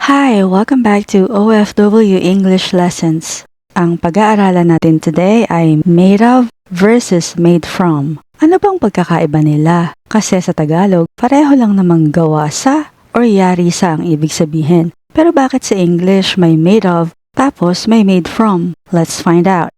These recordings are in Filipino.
Hi! Welcome back to OFW English Lessons. Ang pag-aaralan natin today ay made of versus made from. Ano bang pagkakaiba nila? Kasi sa Tagalog, pareho lang namang gawa sa or yari sa ang ibig sabihin. Pero bakit sa English may made of tapos may made from? Let's find out.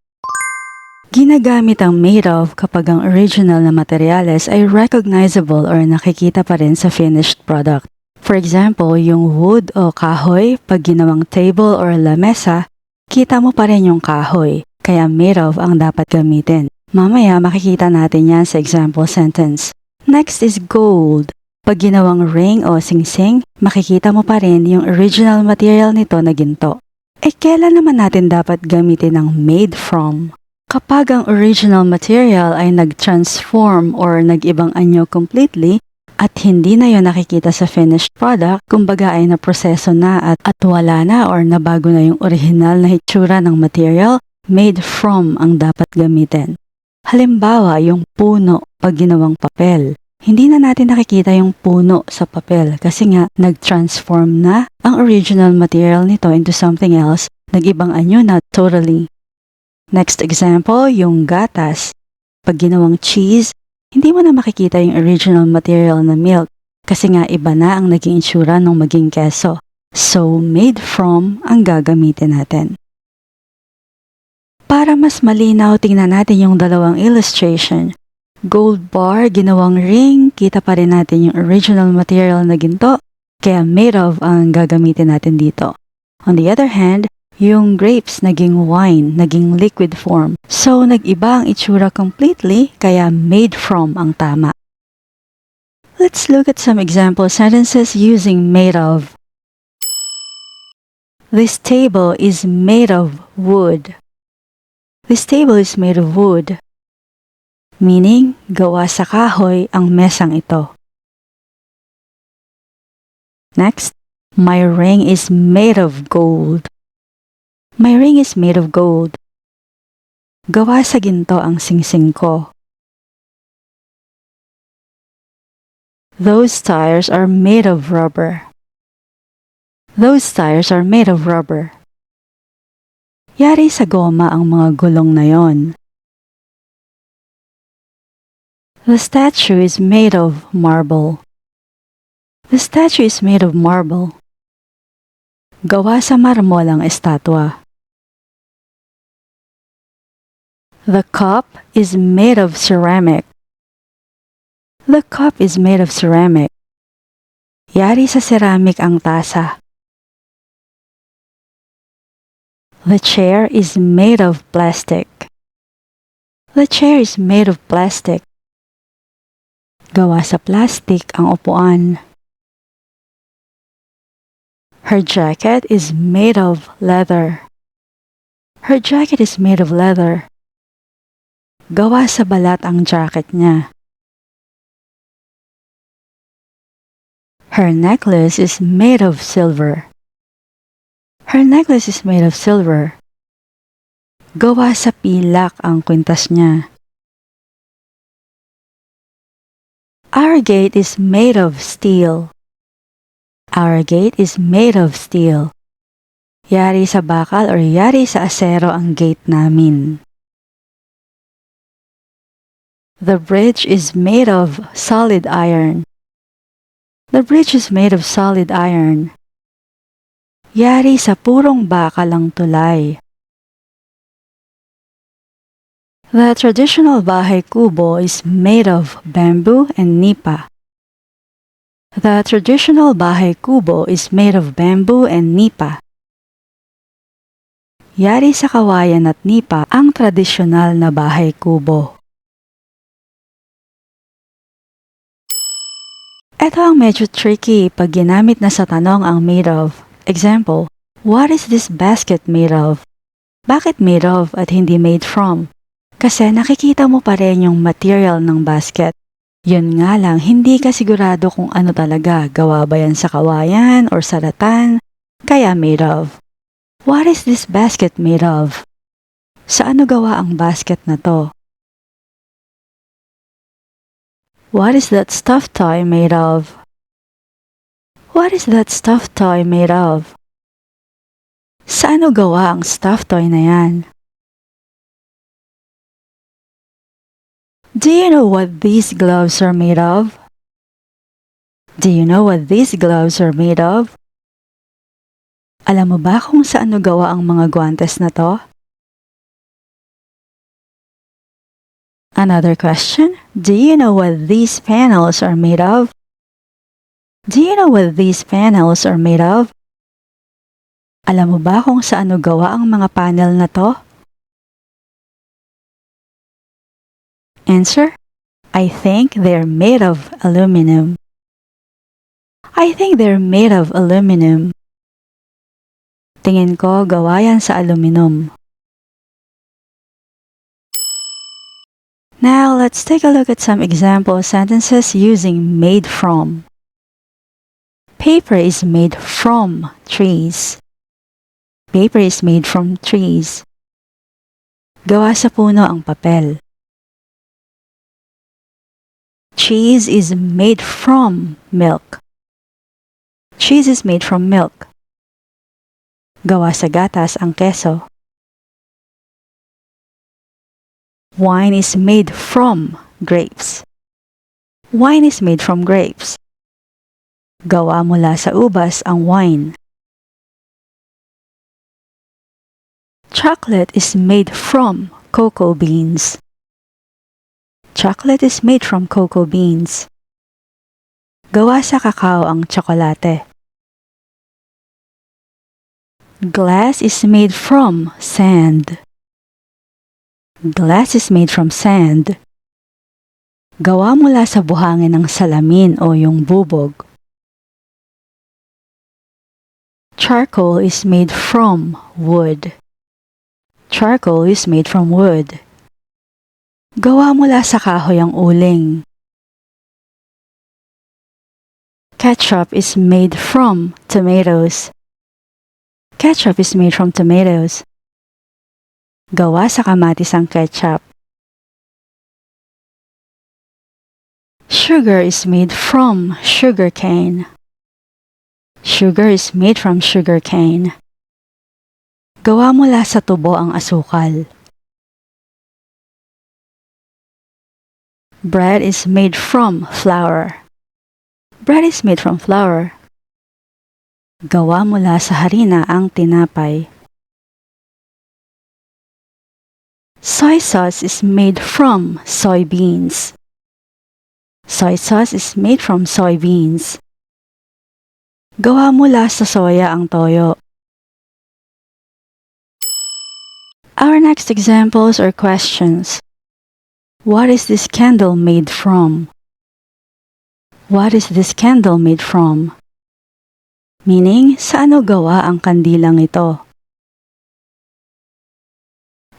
Ginagamit ang made of kapag ang original na materyales ay recognizable or nakikita pa rin sa finished product. For example, yung wood o kahoy, pag ginawang table or lamesa, kita mo pa rin yung kahoy, kaya made of ang dapat gamitin. Mamaya makikita natin yan sa example sentence. Next is gold. Pag ginawang ring o singsing, makikita mo pa rin yung original material nito na ginto. Kailan naman natin dapat gamitin ang made from? Kapag ang original material ay nag-transform or nag-ibang anyo completely, at hindi na yon nakikita sa finished product, kumbaga ay naproseso na at wala na or nabago na yung original na hitsura ng material, made from ang dapat gamitin. Halimbawa, yung puno pag ginawang papel. Hindi na natin nakikita yung puno sa papel kasi nga nag-transform na ang original material nito into something else, nag-ibang anyo na totally. Next example, yung gatas. Pag ginawang cheese, hindi mo na makikita yung original material na milk kasi nga iba na ang naging itsura ng maging keso. So, made from ang gagamitin natin. Para mas malinaw, tingnan natin yung dalawang illustration. Gold bar, ginawang ring, kita pa rin natin yung original material na ginto, kaya made of ang gagamitin natin dito. On the other hand, yung grapes naging wine, naging liquid form. So, nag-iba ang itsura completely, kaya made from ang tama. Let's look at some example sentences using made of. This table is made of wood. This table is made of wood. Meaning, gawa sa kahoy ang mesang ito. Next, my ring is made of gold. My ring is made of gold. Gawa sa ginto ang singsing ko. Those tires are made of rubber. Those tires are made of rubber. Yari sa goma ang mga gulong na yon. The statue is made of marble. The statue is made of marble. Gawa sa marmol ang estatwa. The cup is made of ceramic. The cup is made of ceramic. Yari sa ceramic ang tasa. The chair is made of plastic. The chair is made of plastic. Gawa sa plastic ang upuan. Her jacket is made of leather. Her jacket is made of leather. Gawa sa balat ang jacket niya. Her necklace is made of silver. Her necklace is made of silver. Gawa sa pilak ang kwintas niya. Our gate is made of steel. Our gate is made of steel. Yari sa bakal or yari sa asero ang gate namin. The bridge is made of solid iron. The bridge is made of solid iron. Yari sa purong bakal ang tulay. The traditional bahay kubo is made of bamboo and nipa. The traditional bahay kubo is made of bamboo and nipa. Yari sa kawayan at nipa ang tradisyonal na bahay kubo. Ito ang medyo tricky pag ginamit na sa tanong ang made of. Example, what is this basket made of? Bakit made of at hindi made from? Kasi nakikita mo pa rin yung material ng basket. Yun nga lang, hindi ka sigurado kung ano talaga, gawa ba yan sa kawayan or sa ratan, kaya made of. What is this basket made of? Sa ano gawa ang basket na to? What is that stuffed toy made of? What is that stuffed toy made of? Sa ano gawa ang stuffed toy na yan? Do you know what these gloves are made of? Do you know what these gloves are made of? Alam mo ba kung sa ano gawa ang mga guwantes na to? Another question, do you know what these panels are made of? Do you know what these panels are made of? Alam mo ba kung sa ano gawa ang mga panel na to? Answer, I think they're made of aluminum. I think they're made of aluminum. Tingin ko gawa yan sa aluminum. Now, let's take a look at some example sentences using made from. Paper is made from trees. Paper is made from trees. Gawa sa puno ang papel. Cheese is made from milk. Cheese is made from milk. Gawa sa gatas ang keso. Wine is made from grapes. Wine is made from grapes. Gawa mula sa ubas ang wine. Chocolate is made from cocoa beans. Chocolate is made from cocoa beans. Gawa sa kakao ang tsokolate. Glass is made from sand. Glass is made from sand. Gawa mula sa buhangin ng salamin o yung bubog. Charcoal is made from wood. Charcoal is made from wood. Gawa mula sa kahoy ang uling. Ketchup is made from tomatoes. Ketchup is made from tomatoes. Gawa sa kamatis ang ketchup. Sugar is made from sugarcane. Sugar is made from sugarcane. Gawa mula sa tubo ang asukal. Bread is made from flour. Bread is made from flour. Gawa mula sa harina ang tinapay. Soy sauce is made from soybeans. Soy sauce is made from soybeans. Gawa mula sa soya ang toyo. Our next examples are questions. What is this candle made from? What is this candle made from? Meaning, sa ano gawa ang kandilang ito?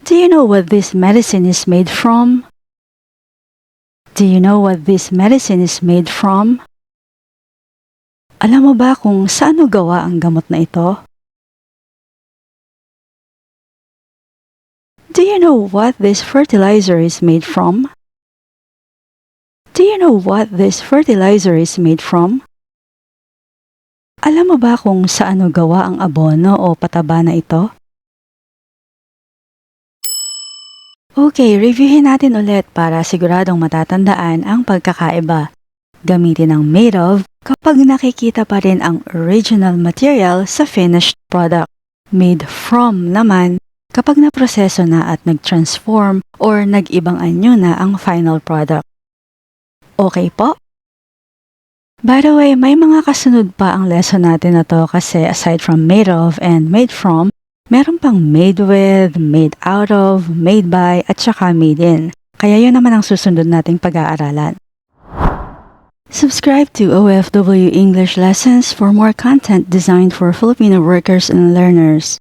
Do you know what this medicine is made from? Do you know what this medicine is made from? Alam mo ba kung sa ano gawa ang gamot na ito? Do you know what this fertilizer is made from? Do you know what this fertilizer is made from? Alam mo ba kung sa ano gawa ang abono o pataba na ito? Okay, reviewin natin ulit para siguradong matatandaan ang pagkakaiba. Gamitin ang made of kapag nakikita pa rin ang original material sa finished product. Made from naman kapag naproseso na at nag-transform or nag-ibang anyo na ang final product. Okay po? By the way, may mga kasunod pa ang lesson natin na to kasi aside from made of and made from, meron pang made with, made out of, made by, at saka made in. Kaya yun naman ang susunod nating pag-aaralan. Subscribe to OFW English Lessons for more content designed for Filipino workers and learners.